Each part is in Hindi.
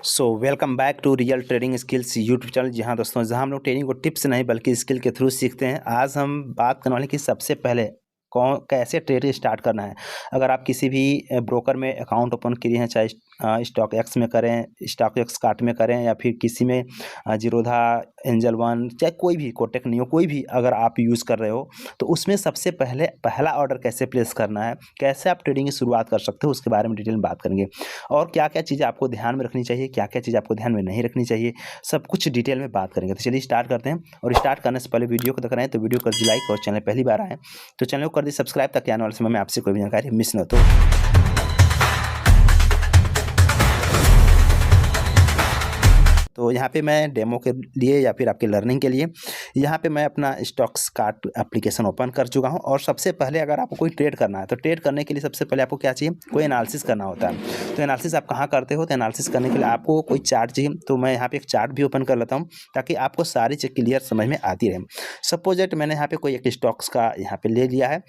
Welcome back to real trading skills YouTube channel. जी हाँ दोस्तों, जहाँ हम लोग ट्रेडिंग को टिप्स नहीं बल्कि स्किल के थ्रू सीखते हैं। आज हम बात करने वाले कि सबसे पहले कौन कैसे ट्रेड स्टार्ट करना है। अगर आप किसी भी ब्रोकर में अकाउंट ओपन किए हैं, चाहे स्टॉक एक्स में करें, स्टॉक एक्स कार्ट में करें, या फिर किसी में जीरोधा, एंजल वन, चाहे कोई भी कोटेक नियो कोई भी अगर आप यूज़ कर रहे हो, तो उसमें सबसे पहले पहला ऑर्डर कैसे प्लेस करना है, कैसे आप ट्रेडिंग की शुरुआत कर सकते हो, उसके बारे में डिटेल में बात करेंगे। और क्या-क्या चीज़ें आपको ध्यान में रखनी चाहिए, क्या-क्या चीज़ आपको ध्यान में नहीं रखनी चाहिए, सब कुछ डिटेल में बात करेंगे। तो चलिए स्टार्ट करते हैं। और स्टार्ट करने से पहले वीडियो को देख रहे हैं तो वीडियो कर दीजिए लाइक, और चैनल पहली बार आए तो चैनल को कर दीजिए सब्सक्राइब, ताकि आने वाले समय में आपसे कोई भी जानकारी मिस न हो। तो यहाँ पे मैं डेमो के लिए या फिर आपके लर्निंग के लिए यहाँ पे मैं अपना स्टॉक्स कार्ट एप्लीकेशन ओपन कर चुका हूँ। और सबसे पहले अगर आपको कोई ट्रेड करना है तो ट्रेड करने के लिए सबसे पहले आपको क्या चाहिए, कोई एनालिसिस करना होता है। तो एनालिसिस आप कहाँ करते हो, तो एनालिसिस करने के लिए आपको कोई चार्ट चाहिए। तो मैं यहाँ पे एक चार्ट भी ओपन कर लेता हूँ ताकि आपको सारी चीज़ क्लियर समझ में आती रहे। सपोज दैट मैंने यहाँ पे कोई एक स्टॉक्स का यहाँ पे ले लिया है,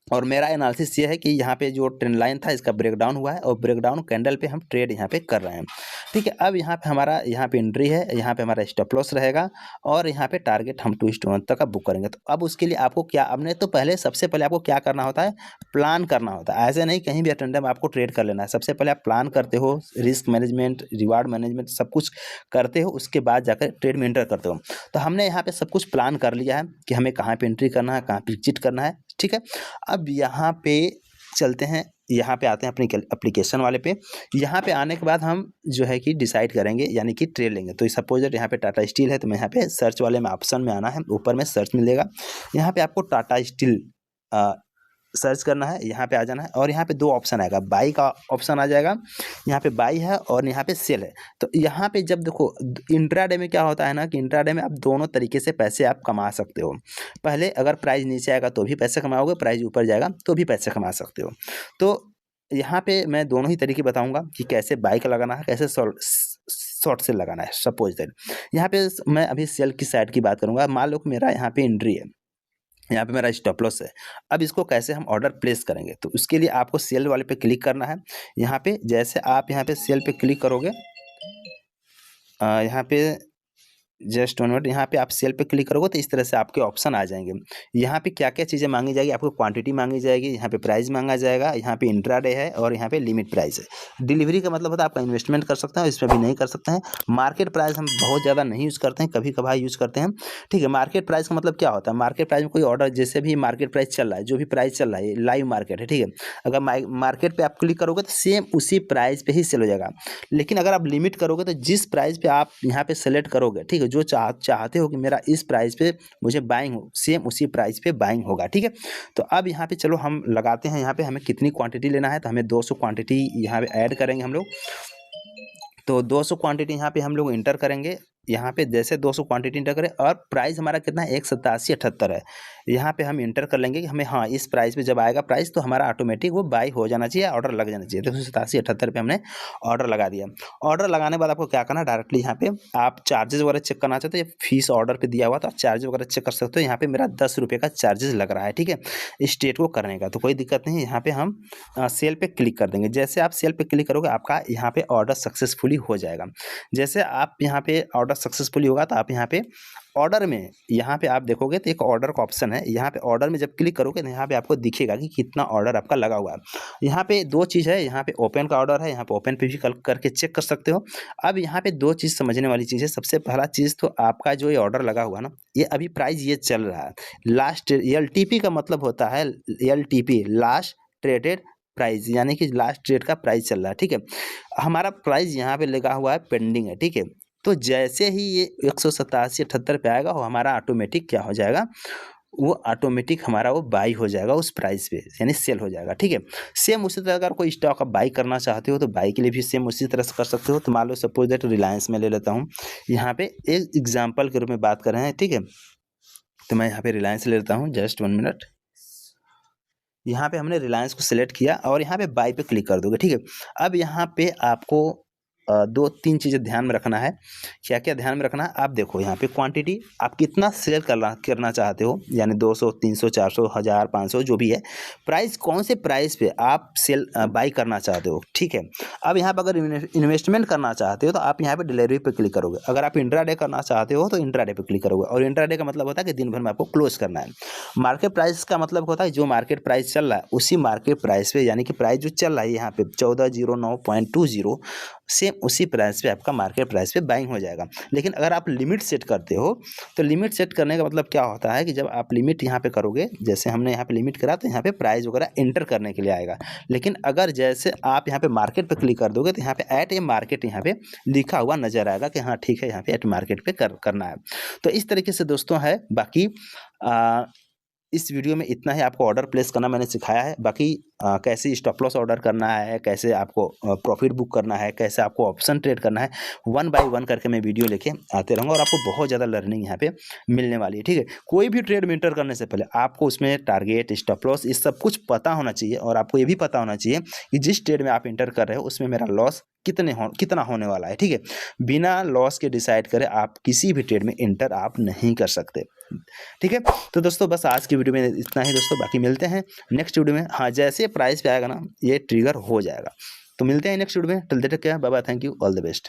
और मेरा एनालिसिस ये है कि यहाँ पे जो ट्रेंड लाइन था इसका ब्रेकडाउन हुआ है, और ब्रेकडाउन कैंडल पे हम ट्रेड यहाँ पे कर रहे हैं। ठीक है, अब यहाँ पे हमारा यहाँ पे एंट्री है, यहाँ पे हमारा स्टॉप लॉस रहेगा, और यहाँ पे टारगेट हम 2:1 तक का बुक करेंगे। तो अब उसके लिए आपको क्या, हमने तो पहले सबसे पहले आपको क्या करना होता है, प्लान करना होता है। ऐसे नहीं कहीं भी अटेंडम आपको ट्रेड कर लेना है। सबसे पहले आप प्लान करते हो, रिस्क मैनेजमेंट, रिवार्ड मैनेजमेंट सब कुछ करते हो, उसके बाद जाकर ट्रेड में एंटर करते हो। तो हमने यहाँ पे सब कुछ प्लान कर लिया है कि हमें कहाँ पे एंट्री करना है, कहाँ पे एग्जिट करना है। ठीक है, अब यहाँ पे चलते हैं, यहाँ पे आते हैं अपनी एप्लीकेशन वाले पे। यहाँ पे आने के बाद हम जो है कि डिसाइड करेंगे, यानी कि ट्रेड लेंगे। तो सपोज दैट यहाँ पे टाटा स्टील है, तो मैं यहाँ पे सर्च वाले में ऑप्शन में आना है, ऊपर में सर्च मिलेगा, यहाँ पे आपको टाटा स्टील सर्च करना है, यहाँ पे आ जाना है। और यहाँ पे दो ऑप्शन आएगा, बाई का ऑप्शन आ जाएगा, यहाँ पे बाई है और यहाँ पे सेल है। तो यहाँ पे जब देखो इंट्राडे में क्या होता है ना, कि इंट्राडे में आप दोनों तरीके से पैसे आप कमा सकते हो। पहले अगर प्राइस नीचे आएगा तो भी पैसे कमाओगे, प्राइस ऊपर जाएगा तो भी पैसे कमा सकते हो। तो यहाँ पे मैं दोनों ही तरीके बताऊँगा कि कैसे बाई का लगाना है, कैसे शॉर्ट सेल लगाना है। सपोज दैट यहाँ पे मैं अभी सेल की साइड की बात करूँगा। मान लो कि मेरा यहाँ पे एंट्री है, यहाँ पे मेरा स्टॉप लॉस है। अब इसको कैसे हम ऑर्डर प्लेस करेंगे, तो उसके लिए आपको सेल वाले पे क्लिक करना है। यहाँ पे जैसे आप यहाँ पे सेल पे क्लिक करोगे, यहाँ पे जस्ट 1 मिनट, यहाँ पे आप सेल पे क्लिक करोगे तो इस तरह से आपके ऑप्शन आ जाएंगे। यहाँ पे क्या क्या चीज़ें मांगी जाएगी, आपको क्वांटिटी मांगी जाएगी, यहाँ पे प्राइस मांगा जाएगा, यहाँ पे इंट्राडे है, और यहाँ पे लिमिट प्राइस है। डिलीवरी का मतलब होता है आपका इन्वेस्टमेंट कर सकते हैं, इसमें भी नहीं कर सकते हैं। मार्केट प्राइस हम बहुत ज़्यादा नहीं यूज़ करते हैं, कभी कभार यूज़ करते हैं। ठीक है, मार्केट प्राइस का मतलब क्या होता है, मार्केट प्राइस में कोई ऑर्डर, जैसे भी मार्केट प्राइस चल रहा है, जो भी प्राइस चल रहा है, लाइव मार्केट है। ठीक है, अगर मार्केट पर आप क्लिक करोगे तो सेम उसी प्राइस पर ही सेल हो जाएगा। लेकिन अगर आप लिमिट करोगे तो जिस प्राइस पे आप यहाँ पे सेलेक्ट करोगे, ठीक है, जो चाहते हो कि मेरा इस प्राइस पे मुझे बाइंग हो, सेम उसी प्राइस पे बाइंग होगा। ठीक है, तो अब यहाँ पे चलो हम लगाते हैं, यहाँ पे हमें कितनी क्वांटिटी लेना है, तो हमें 200 क्वांटिटी यहाँ पे ऐड करेंगे हम लोग। तो 200 क्वांटिटी यहाँ पे हम लोग इंटर करेंगे। यहाँ पे जैसे 200 क्वांटिटी इंटर करें, और प्राइस हमारा कितना है, 187.78 है। यहाँ पे हम इंटर कर लेंगे कि हमें, हाँ, इस प्राइस पे जब आएगा प्राइस तो हमारा ऑटोमेटिक वो बाई हो जाना चाहिए, ऑर्डर लग जाना चाहिए। तो 187.78 पे हमने ऑर्डर लगा दिया। ऑर्डर लगाने के बाद आपको क्या करना है, डायरेक्टली यहाँ पे आप चार्जेस वगैरह चेक करना चाहते हो, फीस ऑर्डर पे दिया हुआ तो आप चार्जेस वगैरह चेक कर सकते हो। यहाँ पे मेरा 10 रुपये का चार्जेस लग रहा है। ठीक है, इस स्टेट को करने का तो कोई दिक्कत नहीं है। यहाँ पे हम सेल पे क्लिक कर देंगे। जैसे आप सेल पे क्लिक करोगे, आपका यहाँ पे ऑर्डर सक्सेसफुली हो जाएगा। जैसे आप यहाँ पे ऑर्डर सक्सेसफुली होगा तो आप यहाँ पे ऑर्डर में, यहाँ पे आप देखोगे तो एक ऑर्डर का ऑप्शन है। यहाँ पे ऑर्डर में जब क्लिक करोगे तो यहाँ पे आपको दिखेगा कि कितना ऑर्डर आपका लगा हुआ है। यहाँ पे दो चीज़ है, यहाँ पे ओपन का ऑर्डर है, यहाँ पे ओपन पे भी करके चेक कर सकते हो। अब यहाँ पे दो चीज़ समझने वाली चीज़ है। सबसे पहला चीज़ तो आपका जो ये ऑर्डर लगा हुआ है ना, ये अभी प्राइस ये चल रहा है लास्ट, LTP का मतलब होता है LTP, लास्ट ट्रेडेड प्राइस, यानी कि लास्ट ट्रेड का प्राइस चल रहा है। ठीक है, हमारा प्राइस यहाँ पे लगा हुआ है पेंडिंग है। ठीक है, तो जैसे ही ये 187.78 पे आएगा, वो हमारा ऑटोमेटिक क्या हो जाएगा, वो ऑटोमेटिक हमारा वो बाई हो जाएगा उस प्राइस पे, यानी सेल हो जाएगा। ठीक है, सेम उसी तरह अगर कोई स्टॉक आप बाई करना चाहते हो तो बाई के लिए भी सेम उसी तरह से कर सकते हो। तो मान लो सपोज दैट रिलायंस में ले लेता हूँ, यहाँ पे एक एग्जाम्पल के रूप में बात कर रहे हैं। ठीक है, तो मैं यहाँ पे रिलायंस ले लेता हूँ, जस्ट 1 मिनट। यहाँ पे हमने रिलायंस को सिलेक्ट किया और यहाँ पे बाई पे क्लिक कर दोगे। ठीक है, अब यहाँ पे आपको 2-3 चीज़ें ध्यान में रखना है। क्या-क्या ध्यान में रखना है? आप देखो यहाँ पे क्वांटिटी आप कितना सेल करना चाहते हो, यानी 200, 300, 400, 1000, 500 जो भी है। प्राइस कौन से प्राइस पे आप बाई करना चाहते हो, ठीक है। अब यहाँ पे अगर इन्वेस्टमेंट करना चाहते हो तो आप यहाँ पे डिलीवरी पे क्लिक करोगे। अगर आप इंट्राडे करना चाहते हो तो इंट्राडे पे क्लिक करोगे, और इंट्राडे का मतलब होता है कि दिन भर में आपको क्लोज करना है। मार्केट प्राइस का मतलब होता है जो मार्केट प्राइस चल रहा है उसी मार्केट प्राइस पे, यानी कि प्राइस जो चल रहा है यहाँ पे 1409.20, सेम उसी प्राइस पे आपका मार्केट प्राइस पे बाइंग हो जाएगा। लेकिन अगर आप लिमिट सेट करते हो तो लिमिट सेट करने का मतलब क्या होता है कि जब आप लिमिट यहाँ पे करोगे, जैसे हमने यहाँ पे लिमिट करा तो यहाँ पे प्राइस वगैरह एंटर करने के लिए आएगा। लेकिन अगर जैसे आप यहाँ पे मार्केट पे क्लिक कर दोगे तो यहाँ पे एट ए मार्केट यहाँ पे लिखा हुआ नजर आएगा कि हाँ ठीक है, यहाँ पे एट मार्केट पे करना है। तो इस तरीके से दोस्तों है। बाकी इस वीडियो में इतना ही आपको ऑर्डर प्लेस करना मैंने सिखाया है। बाकी कैसे स्टॉप लॉस ऑर्डर करना है, कैसे आपको प्रॉफिट बुक करना है, कैसे आपको ऑप्शन ट्रेड करना है, 1 बाय 1 करके मैं वीडियो लेके आते रहूँगा और आपको बहुत ज़्यादा लर्निंग यहाँ पे मिलने वाली है, ठीक है। कोई भी ट्रेड में एंटर करने से पहले आपको उसमें टारगेट, स्टॉप लॉस, ये सब कुछ पता होना चाहिए, और आपको ये भी पता होना चाहिए कि जिस ट्रेड में आप एंटर कर रहे हो उसमें मेरा लॉस कितना होने वाला है, ठीक है। बिना लॉस के डिसाइड करे आप किसी भी ट्रेड में एंटर आप नहीं कर सकते, ठीक है। तो दोस्तों बस आज की वीडियो में इतना ही दोस्तों। बाकी मिलते हैं नेक्स्ट वीडियो में। हाँ, जैसे प्राइस पे आएगा ना ये ट्रिगर हो जाएगा। तो मिलते हैं नेक्स्ट वीडियो में। Till then take care, bye bye, thank you, all the best.